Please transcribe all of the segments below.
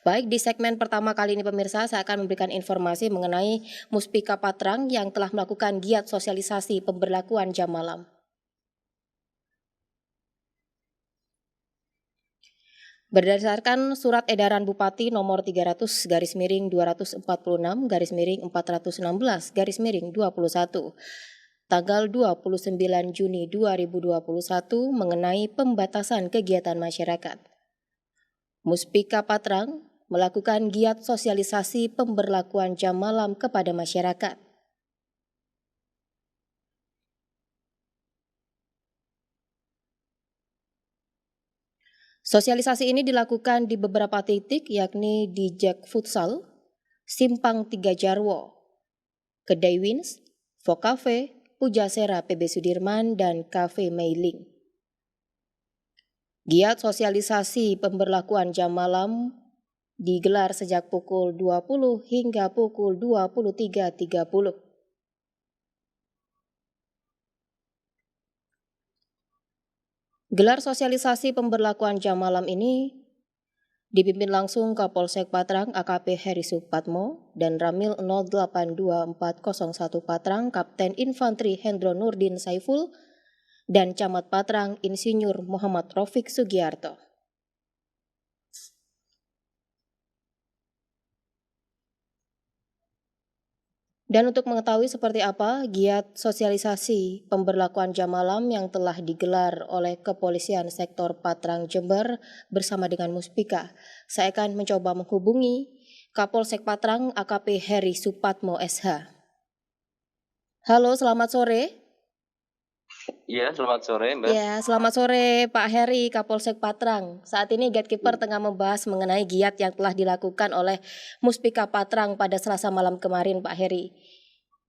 Baik, di segmen pertama kali ini pemirsa, saya akan memberikan informasi mengenai Muspika Patrang yang telah melakukan giat sosialisasi pemberlakuan jam malam. Berdasarkan surat edaran Bupati nomor 300/416/416/21 tanggal 29 Juni 2021 mengenai pembatasan kegiatan masyarakat. Muspika Patrang melakukan giat sosialisasi pemberlakuan jam malam kepada masyarakat. Sosialisasi ini dilakukan di beberapa titik, yakni di Jak Futsal, Simpang 3 Jarwo, Kedai Wins, Vocafe, Pujasera PB Sudirman, dan Cafe Meiling. Giat sosialisasi pemberlakuan jam malam digelar sejak pukul 20 hingga pukul 23.30. Gelar sosialisasi pemberlakuan jam malam ini dipimpin langsung Kapolsek Patrang AKP Heri Supatmo dan Ramil 082401 Patrang Kapten Infanteri Hendro Nurdin Saiful dan Camat Patrang Insinyur Muhammad Rofik Sugiarto. Dan untuk mengetahui seperti apa giat sosialisasi pemberlakuan jam malam yang telah digelar oleh Kepolisian Sektor Patrang Jember bersama dengan Muspika, saya akan mencoba menghubungi Kapolsek Patrang AKP Heri Supatmo SH. Halo, selamat sore. Iya, selamat sore, Mbak. Ya, selamat sore Pak Heri, Kapolsek Patrang. Saat ini Gatekeeper tengah membahas mengenai giat yang telah dilakukan oleh Muspika Patrang pada Selasa malam kemarin, Pak Heri.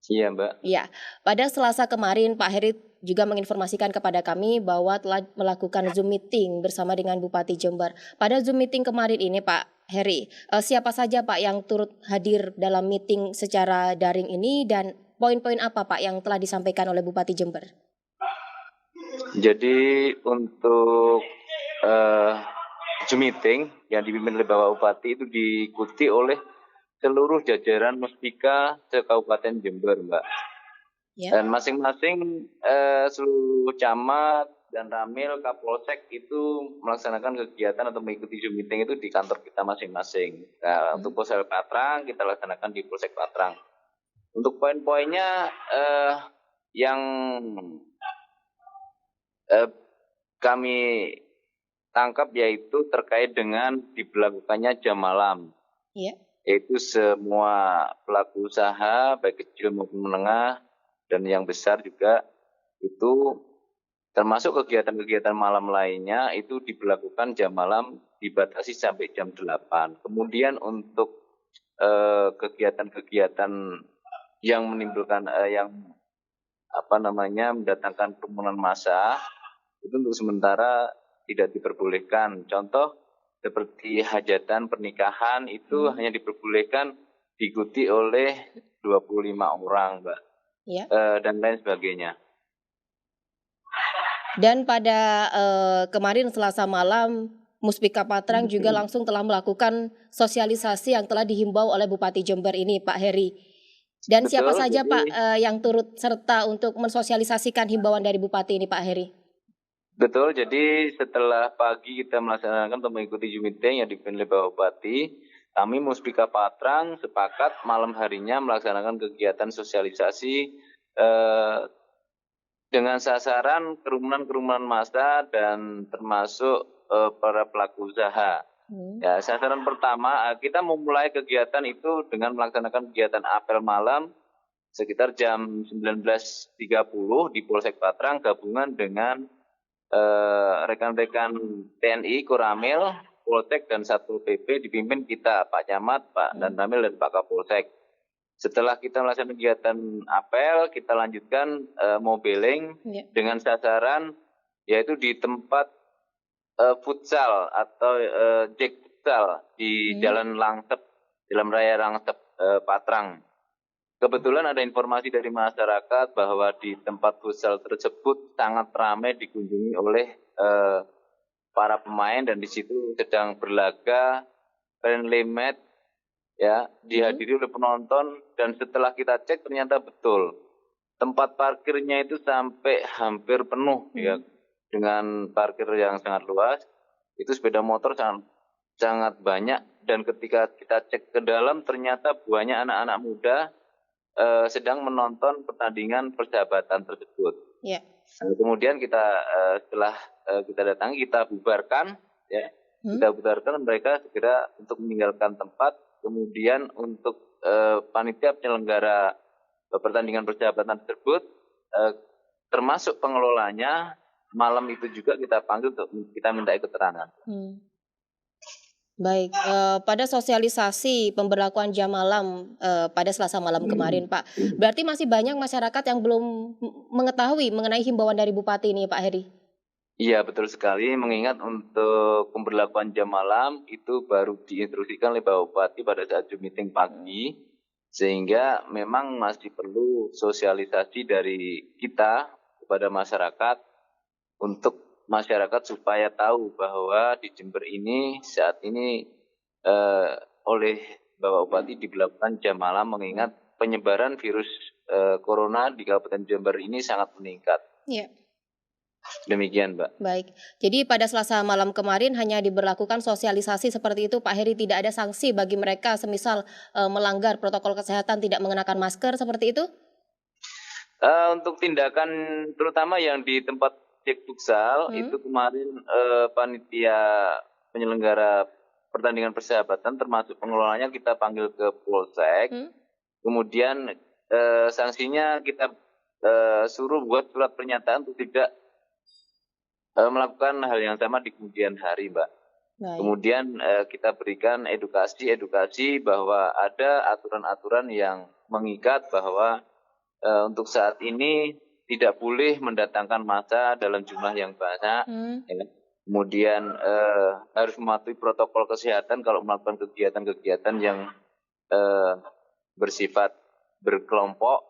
Iya, Mbak. Ya, pada Selasa kemarin Pak Heri juga menginformasikan kepada kami bahwa telah melakukan Zoom meeting bersama dengan Bupati Jember. Pada Zoom meeting kemarin ini Pak Heri, siapa saja Pak yang turut hadir dalam meeting secara daring ini dan poin-poin apa Pak yang telah disampaikan oleh Bupati Jember? Jadi untuk Zoom meeting yang dipimpin oleh Bapak Bupati itu diikuti oleh seluruh jajaran Muspika se-Kabupaten Jember, Mbak. Ya. Dan masing-masing seluruh camat dan ramil Kapolsek itu melaksanakan kegiatan atau mengikuti Zoom meeting itu di kantor kita masing-masing. Nah, untuk Polsek Patrang kita laksanakan di Polsek Patrang. Untuk poin-poinnya yang kami tangkap yaitu terkait dengan diberlakukannya jam malam. Ya. Yaitu semua pelaku usaha baik kecil maupun menengah dan yang besar juga itu termasuk kegiatan-kegiatan malam lainnya itu diberlakukan jam malam dibatasi sampai jam 8. Kemudian untuk kegiatan-kegiatan yang menimbulkan mendatangkan kerumunan massa itu untuk sementara tidak diperbolehkan. Contoh seperti hajatan pernikahan itu hanya diperbolehkan diikuti oleh 25 orang, Mbak. Ya. Dan lain sebagainya. Dan pada kemarin Selasa malam Muspika Patrang juga langsung telah melakukan sosialisasi yang telah dihimbau oleh Bupati Jember ini, Pak Heri. Dan betul, siapa saja Pak yang turut serta untuk mensosialisasikan himbauan dari Bupati ini, Pak Heri? Betul, jadi setelah pagi kita melaksanakan atau mengikuti Zoom meeting yang dipimpin oleh Bapak Bupati, kami Muspika Patrang sepakat malam harinya melaksanakan kegiatan sosialisasi dengan sasaran kerumunan-kerumunan massa dan termasuk para pelaku usaha. Ya, sasaran pertama kita memulai kegiatan itu dengan melaksanakan kegiatan apel malam sekitar jam 19.30 di Polsek Patrang gabungan dengan rekan-rekan TNI, Koramil, Poltek dan Satpol PP dipimpin kita, Pak Camat, Pak Danramil dan Pak Kapolsek. Setelah kita melaksanakan kegiatan apel, kita lanjutkan mobiling dengan sasaran yaitu di tempat futsal atau Jak Futsal di Jalan Langtep, Jalan Raya Langtep Patrang. Kebetulan ada informasi dari masyarakat bahwa di tempat futsal tersebut sangat ramai dikunjungi oleh para pemain dan di situ sedang berlaga friendly mat, ya, dihadiri oleh penonton, dan setelah kita cek ternyata betul tempat parkirnya itu sampai hampir penuh, ya, dengan parkir yang sangat luas. Itu sepeda motor sangat banyak, dan ketika kita cek ke dalam ternyata banyak anak-anak muda sedang menonton pertandingan persahabatan tersebut. Ya. Kemudian kita setelah kita datangi, kita bubarkan, ya, kita bubarkan mereka segera untuk meninggalkan tempat. Kemudian untuk panitia penyelenggara pertandingan persahabatan tersebut, termasuk pengelolanya, malam itu juga kita panggil untuk kita minta keterangan. Baik, pada sosialisasi pemberlakuan jam malam pada Selasa malam kemarin, Pak, berarti masih banyak masyarakat yang belum mengetahui mengenai himbauan dari Bupati ini, Pak Heri? Iya, betul sekali, mengingat untuk pemberlakuan jam malam itu baru diinstruksikan oleh Bapak Bupati pada saat Zoom meeting pagi, sehingga memang masih perlu sosialisasi dari kita kepada masyarakat untuk masyarakat supaya tahu bahwa di Jember ini saat ini oleh Bapak Bupati diberlakukan jam malam, mengingat penyebaran virus corona di Kabupaten Jember ini sangat meningkat. Iya. Demikian, Mbak. Baik, jadi pada Selasa malam kemarin hanya diberlakukan sosialisasi seperti itu, Pak Heri, tidak ada sanksi bagi mereka semisal melanggar protokol kesehatan, tidak mengenakan masker, seperti itu? Untuk tindakan terutama yang di tempat cek futsal, itu kemarin panitia penyelenggara pertandingan persahabatan termasuk pengelolanya kita panggil ke Polsek. Kemudian sanksinya kita suruh buat surat pernyataan untuk tidak melakukan hal yang sama di kemudian hari, Mbak. Baik. Kemudian kita berikan edukasi bahwa ada aturan-aturan yang mengikat bahwa untuk saat ini tidak boleh mendatangkan massa dalam jumlah yang banyak. Ya. Kemudian harus mematuhi protokol kesehatan kalau melakukan kegiatan-kegiatan yang bersifat berkelompok.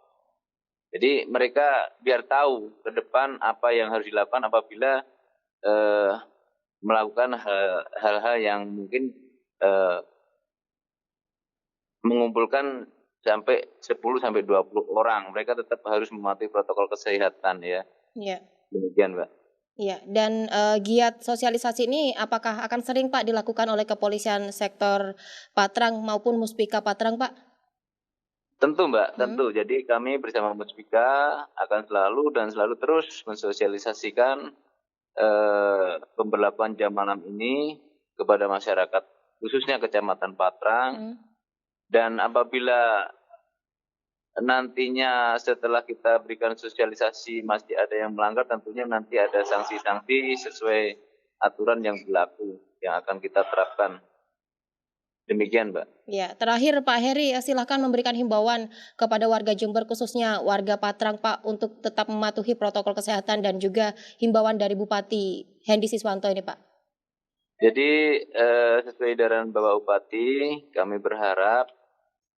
Jadi mereka biar tahu ke depan apa yang harus dilakukan apabila melakukan hal-hal yang mungkin mengumpulkan sampai 10 sampai 20 orang. Mereka tetap harus mematuhi protokol kesehatan, ya. Iya. Demikian, Mbak. Iya, dan giat sosialisasi ini apakah akan sering, Pak, dilakukan oleh kepolisian sektor Patrang maupun Muspika Patrang, Pak? Tentu, Mbak, tentu. Jadi kami bersama Muspika akan selalu terus mensosialisasikan pemberlakuan jam malam ini kepada masyarakat, khususnya Kecamatan Patrang. Dan apabila nantinya setelah kita berikan sosialisasi masih ada yang melanggar, tentunya nanti ada sanksi-sanksi sesuai aturan yang berlaku yang akan kita terapkan. Demikian, Mbak. Ya, terakhir Pak Heri, silahkan memberikan himbauan kepada warga Jember, khususnya warga Patrang, Pak, untuk tetap mematuhi protokol kesehatan dan juga himbauan dari Bupati Hendy Siswanto ini, Pak. Jadi sesuai edaran Bapak Bupati, kami berharap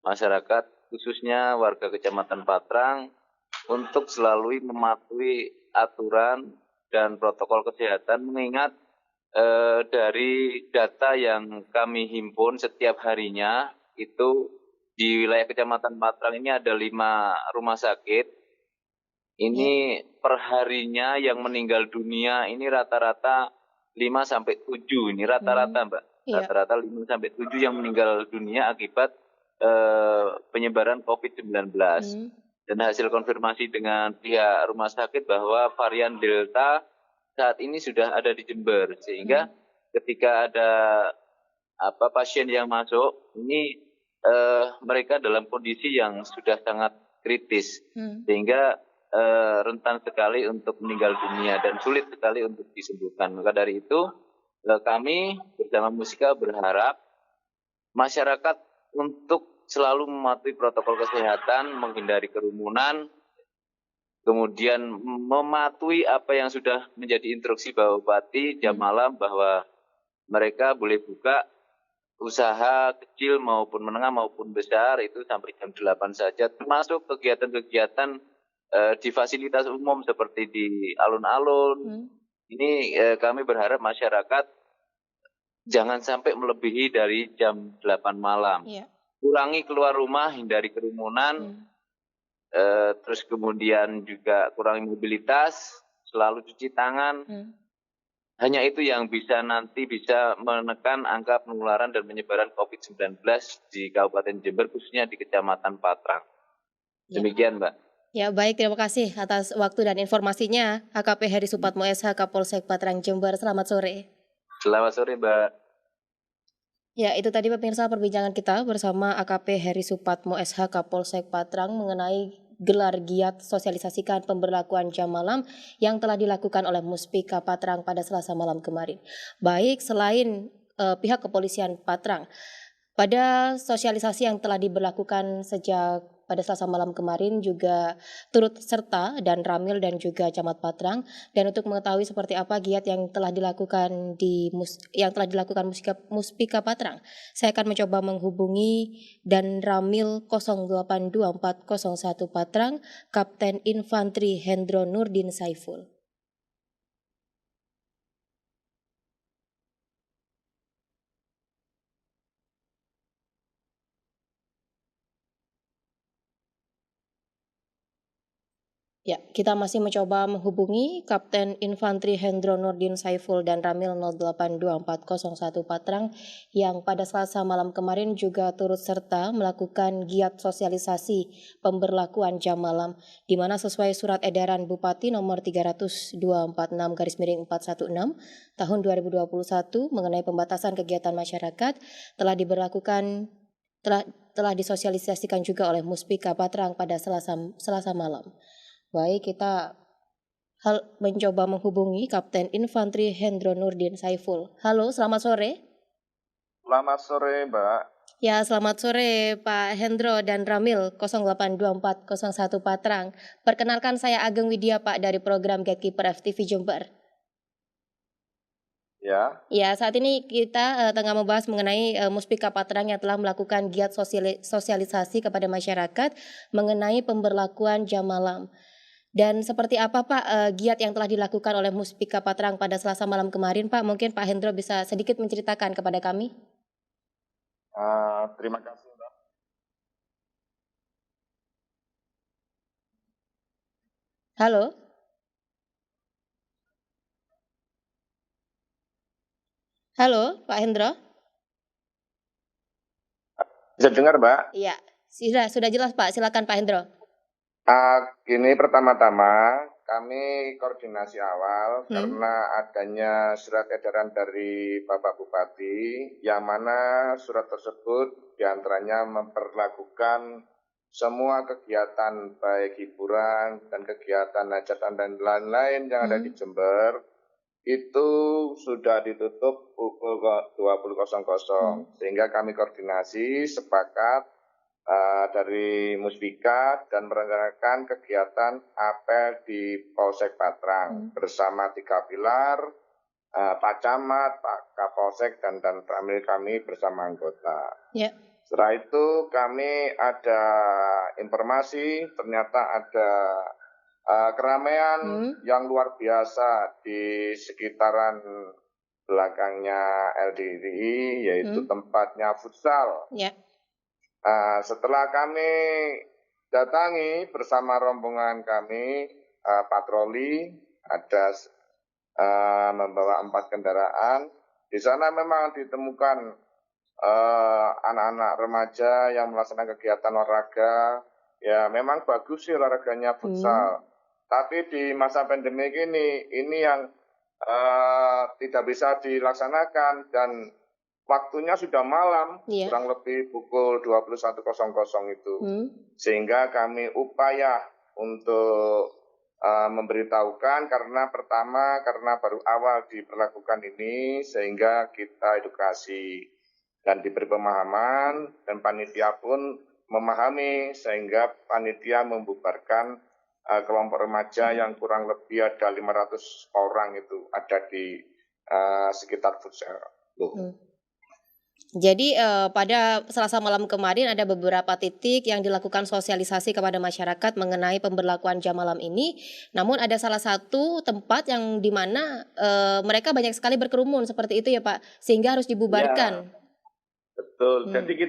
masyarakat, khususnya warga Kecamatan Patrang, untuk selalu mematuhi aturan dan protokol kesehatan, mengingat dari data yang kami himpun setiap harinya, itu di wilayah Kecamatan Patrang ini ada 5 rumah sakit. Ini perharinya yang meninggal dunia ini rata-rata 5 sampai 7, ini rata-rata, Mbak. Rata-rata 5 sampai 7 yang meninggal dunia akibat penyebaran COVID-19. Dan hasil konfirmasi dengan pihak rumah sakit bahwa varian Delta saat ini sudah ada di Jember, sehingga ketika ada pasien yang masuk ini mereka dalam kondisi yang sudah sangat kritis, sehingga rentan sekali untuk meninggal dunia dan sulit sekali untuk disembuhkan. Maka dari itu kami bersama Muspika berharap masyarakat untuk selalu mematuhi protokol kesehatan, menghindari kerumunan, kemudian mematuhi apa yang sudah menjadi instruksi Bapak Bupati jam malam, bahwa mereka boleh buka usaha kecil maupun menengah maupun besar itu sampai jam 8 saja, termasuk kegiatan-kegiatan di fasilitas umum seperti di alun-alun. Ini kami berharap masyarakat jangan sampai melebihi dari jam 8 malam. Iya. Kurangi keluar rumah, hindari kerumunan, terus kemudian juga kurangi mobilitas, selalu cuci tangan. Hanya itu yang bisa menekan angka penularan dan penyebaran COVID-19 di Kabupaten Jember, khususnya di Kecamatan Patrang. Ya. Demikian, Mbak. Ya, baik, terima kasih atas waktu dan informasinya, AKP Heri Supatmo SH Kapolsek Patrang Jember. Selamat sore. Selamat sore, Mbak. Ya, itu tadi pemirsa perbincangan kita bersama AKP Heri Supatmo SH Kapolsek Patrang mengenai gelar giat sosialisasikan pemberlakuan jam malam yang telah dilakukan oleh Muspika Patrang pada Selasa malam kemarin. Baik, selain pihak kepolisian Patrang, pada sosialisasi yang telah diberlakukan sejak pada Selasa malam kemarin juga turut serta dan Ramil dan juga Camat Patrang. Dan untuk mengetahui seperti apa giat yang telah dilakukan Muspika Patrang, saya akan mencoba menghubungi dan Ramil 082401 Patrang, Kapten Infantri Hendro Nurdin Saiful. Ya, kita masih mencoba menghubungi Kapten Infantri Hendro Nurdin Saiful dan Ramil 082401 Patrang yang pada Selasa malam kemarin juga turut serta melakukan giat sosialisasi pemberlakuan jam malam, di mana sesuai surat edaran Bupati nomor 30246/416 tahun 2021 mengenai pembatasan kegiatan masyarakat telah disosialisasikan juga oleh Muspika Patrang pada Selasa malam. Baik, kita mencoba menghubungi Kapten Infantri Hendro Nurdin Saiful. Halo, selamat sore. Selamat sore, Mbak. Ya, selamat sore Pak Hendro dan Ramil 082401 Patrang. Perkenalkan, saya Ageng Widya Pak dari program Gatekeeper FTV Jember. Ya. Ya, saat ini kita tengah membahas mengenai Muspika Patrang yang telah melakukan giat sosialisasi kepada masyarakat mengenai pemberlakuan jam malam. Dan seperti apa Pak giat yang telah dilakukan oleh Muspika Patrang pada Selasa malam kemarin, Pak? Mungkin Pak Hendro bisa sedikit menceritakan kepada kami. Terima kasih, Mbak. Halo? Halo, Pak Hendro? Bisa dengar, Mbak? Iya, sudah jelas Pak. Silakan Pak Hendro. Gini, pertama-tama kami koordinasi awal karena adanya surat edaran dari Bapak Bupati, yang mana surat tersebut diantaranya memperlakukan semua kegiatan baik hiburan dan kegiatan hajatan dan lain-lain yang ada di Jember itu sudah ditutup pukul 20.00, sehingga kami koordinasi sepakat dari Muspika dan merencanakan kegiatan apel di Polsek Patrang bersama 3 pilar, Pak Camat, Pak Kapolsek, dan Ramil kami bersama anggota. Ya. Setelah itu kami ada informasi ternyata ada keramaian yang luar biasa di sekitaran belakangnya LDRI, yaitu tempatnya futsal. Ya. Setelah kami datangi bersama rombongan kami, patroli, ada membawa 4 kendaraan. Di sana memang ditemukan anak-anak remaja yang melaksanakan kegiatan olahraga. Ya, memang bagus sih olahraganya futsal. Tapi di masa pandemi ini yang tidak bisa dilaksanakan dan waktunya sudah malam, kurang lebih pukul 21.00 itu. Sehingga kami upaya untuk memberitahukan karena baru awal diberlakukan ini, sehingga kita edukasi dan diberi pemahaman, dan panitia pun memahami, sehingga panitia membubarkan kelompok remaja yang kurang lebih ada 500 orang itu ada di sekitar futsal. Jadi pada Selasa malam kemarin ada beberapa titik yang dilakukan sosialisasi kepada masyarakat mengenai pemberlakuan jam malam ini. Namun ada salah satu tempat yang di mana mereka banyak sekali berkerumun seperti itu ya Pak, sehingga harus Ya, dibubarkan. betul. Jadi Hmm.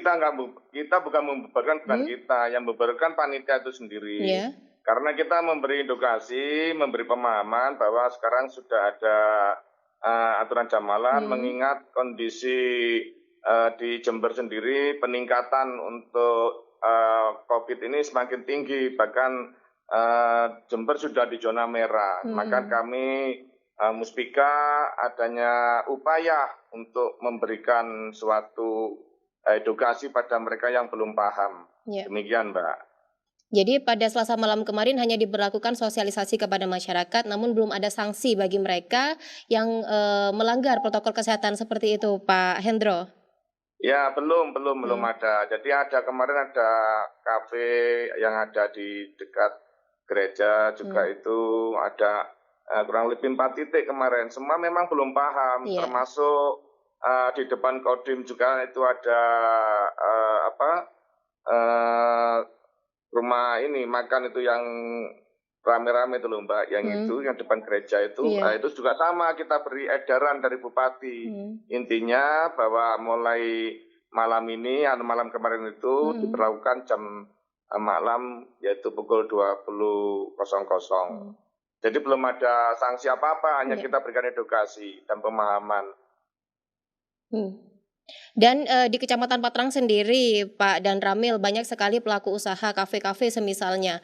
kita bukan membubarkan, bukan Hmm. kita yang membubarkan panitia itu sendiri. Ya. Karena kita memberi edukasi, memberi pemahaman bahwa sekarang sudah ada aturan jam malam, Hmm. mengingat kondisi di Jember sendiri peningkatan untuk COVID ini semakin tinggi, bahkan Jember sudah di zona merah. Maka Hmm. kami Muspika adanya upaya untuk memberikan suatu edukasi pada mereka yang belum paham. Ya. Demikian, Mbak. Jadi pada Selasa malam kemarin hanya diberlakukan sosialisasi kepada masyarakat, namun belum ada sanksi bagi mereka yang melanggar protokol kesehatan seperti itu, Pak Hendro. Ya, belum Hmm. ada. Jadi kemarin ada kafe yang ada di dekat gereja juga Hmm. itu ada kurang lebih 4 titik kemarin. Semua memang belum paham, Iya. termasuk di depan Kodim juga itu ada eh, rumah ini makan itu yang rame-rame itu loh Mbak, yang Hmm. itu yang depan gereja Iya. itu juga sama kita beri edaran dari Bupati. Hmm. Intinya bahwa mulai malam ini atau malam kemarin itu Hmm. diberlakukan jam malam yaitu pukul 20.00. Hmm. Jadi belum ada sanksi apa-apa, hanya Iya. kita berikan edukasi dan pemahaman. Hmm. Dan di Kecamatan Patrang sendiri, Pak dan Ramil, banyak sekali pelaku usaha kafe-kafe semisalnya.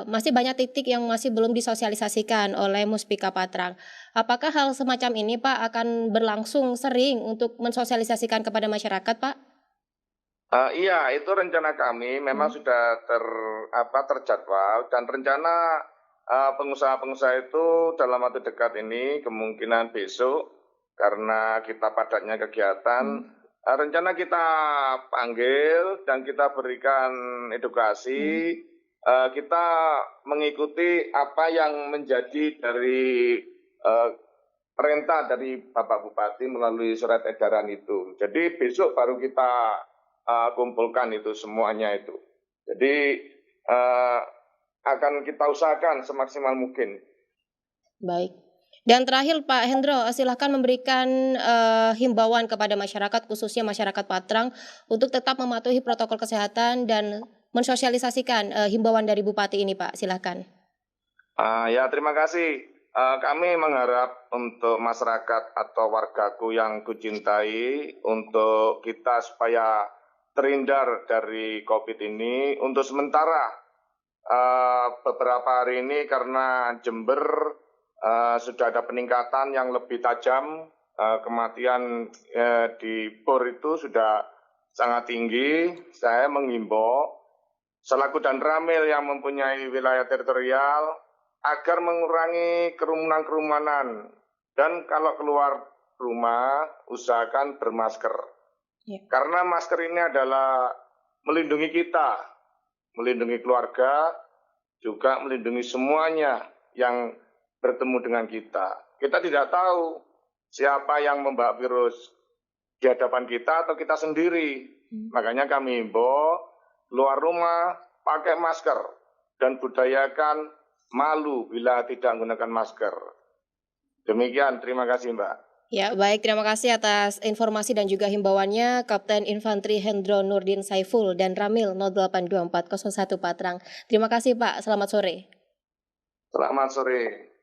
Masih banyak titik yang masih belum disosialisasikan oleh Muspika Patrang. Apakah hal semacam ini, Pak, akan berlangsung sering untuk mensosialisasikan kepada masyarakat, Pak? Iya, itu rencana kami memang Hmm. sudah terjadwal dan rencana pengusaha-pengusaha itu dalam waktu dekat ini kemungkinan besok karena kita padatnya kegiatan, Hmm. rencana kita panggil dan kita berikan Hmm. edukasi, kita mengikuti apa yang menjadi dari eh, perintah dari Bapak Bupati melalui surat edaran itu. Jadi besok baru kita kumpulkan itu semuanya itu. Jadi akan kita usahakan semaksimal mungkin. Baik. Dan terakhir Pak Hendro, silahkan memberikan himbauan kepada masyarakat, khususnya masyarakat Patrang, untuk tetap mematuhi protokol kesehatan dan mensosialisasikan himbauan dari Bupati ini, Pak. Silahkan. Ya, terima kasih. Kami mengharap untuk masyarakat atau wargaku yang kucintai, untuk kita supaya terhindar dari COVID ini. Untuk sementara, beberapa hari ini karena Jember sudah ada peningkatan yang lebih tajam, kematian di BOR itu sudah sangat tinggi. Saya menghimbau selaku dan Ramil yang mempunyai wilayah teritorial agar mengurangi kerumunan-kerumunan dan kalau keluar rumah usahakan bermasker. Ya. Karena masker ini adalah melindungi kita, melindungi keluarga, juga melindungi semuanya yang bertemu dengan kita. Kita tidak tahu siapa yang membawa virus di hadapan kita atau kita sendiri. Makanya kami himbau keluar rumah pakai masker dan budayakan malu bila tidak menggunakan masker. Demikian, terima kasih Mbak. Ya, baik. Terima kasih atas informasi dan juga himbauannya Kapten Infanteri Hendro Nurdin Saiful dan Ramil 082401 Patrang. Terima kasih, Pak. Selamat sore. Selamat sore.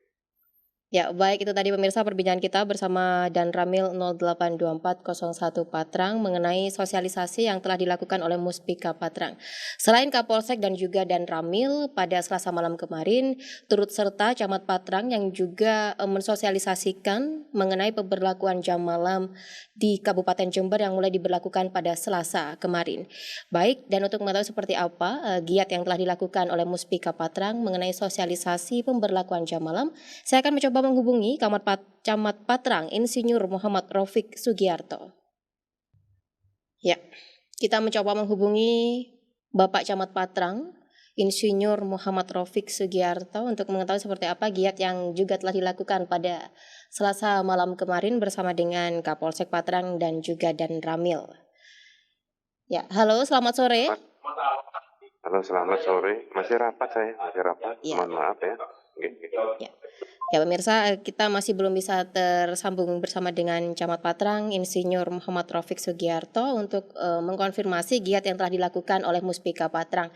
Ya, baik, itu tadi pemirsa perbincangan kita bersama Dan Ramil 082401 Patrang mengenai sosialisasi yang telah dilakukan oleh Muspika Patrang. Selain Kapolsek dan juga Dan Ramil, pada Selasa malam kemarin turut serta Camat Patrang yang juga mensosialisasikan mengenai pemberlakuan jam malam di Kabupaten Jember yang mulai diberlakukan pada Selasa kemarin. Baik, dan untuk mengetahui seperti apa giat yang telah dilakukan oleh Muspika Patrang mengenai sosialisasi pemberlakuan jam malam, saya akan mencoba menghubungi Camat Patrang Insinyur Muhammad Raufik Sugiarto. Ya, kita mencoba menghubungi Bapak Camat Patrang Insinyur Muhammad Raufik Sugiarto untuk mengetahui seperti apa giat yang juga telah dilakukan pada Selasa malam kemarin bersama dengan Kapolsek Patrang dan juga Dan Ramil. Ya, halo, selamat sore. Halo, selamat sore. Masih rapat saya, masih rapat. Ya. Mohon maaf ya. Ya, pemirsa, kita masih belum bisa tersambung bersama dengan Camat Patrang, Insinyur Muhammad Rafiq Sugiarto untuk mengkonfirmasi giat yang telah dilakukan oleh Muspika Patrang.